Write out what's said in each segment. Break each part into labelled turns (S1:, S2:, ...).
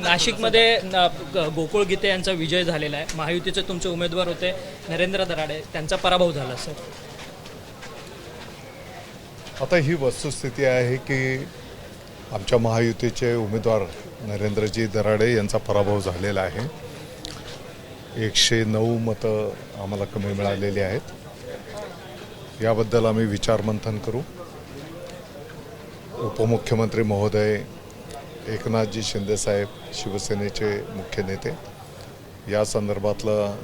S1: नाशिकमध्ये गोकुळ गीते यांचा विजय झालेला आहे. महायुतीचे तुमचे उमेदवार होते नरेंद्र दराडे, त्यांचा पराभव झाला सर.
S2: आता ही वस्तुस्थिती आहे की आमच्या महायुतीचे उमेदवार नरेंद्रजी दराडे यांचा पराभव झालेला आहे. 109 मतं आम्हाला कमी मिळालेली आहेत. याबद्दल आम्ही विचारमंथन करू. उपमुख्यमंत्री महोदय एकनाथजी शिंदेसाहेब शिवसेनेचे मुख्य नेते या संदर्भातलं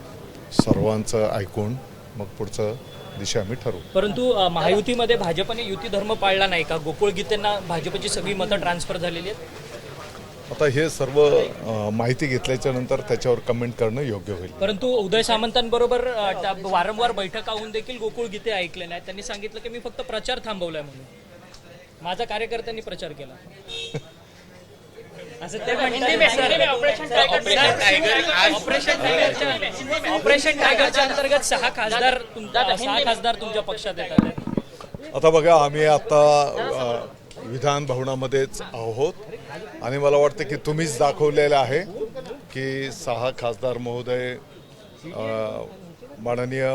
S2: सर्वांचं ऐकून मग पुढचं दिशा आम्ही ठरवू.
S1: परंतु महायुतीमध्ये भाजपने युती धर्म पाळला नाही का? गोकुळ गीतेंना भाजपची सगळी मतं ट्रान्सफर झालेली आहेत.
S2: आता हे सर्व माहिती घेतल्याच्या नंतर त्याच्यावर कमेंट करणं योग्य होईल.
S1: परंतु उदय सामंतांबरोबर वारंवार बैठका होऊन देखील गोकुळ गीते ऐकले नाही. त्यांनी सांगितलं की मी फक्त प्रचार थांबवलाय म्हणून. माझा कार्यकर्त्यांनी प्रचार केला असं ते म्हणतात. ऑपरेशन टायगरच्या अंतर्गत 6 खासदार तुमच्या पक्षात येतात.
S2: आता बघा, आम्ही आता विधान भवनामध्येच आहोत आणि मला वाटतं की तुम्हीच दाखवलेलं आहे की 6 खासदार महोदय, माननीय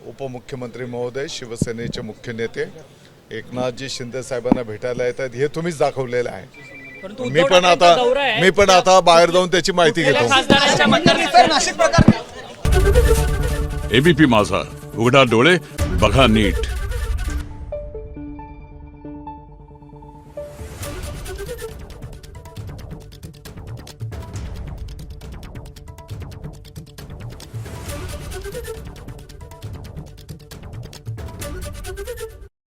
S2: उपमुख्यमंत्री महोदय, शिवसेनेचे मुख्य नेते एकनाथजी शिंदे साहेबांना भेटायला येतात. हे तुम्हीच दाखवलेलं आहे. मी पण आता बाहेर जाऊन त्याची माहिती घेतो.
S3: एबीपी माझा, उघडा डोळे बघा नीट.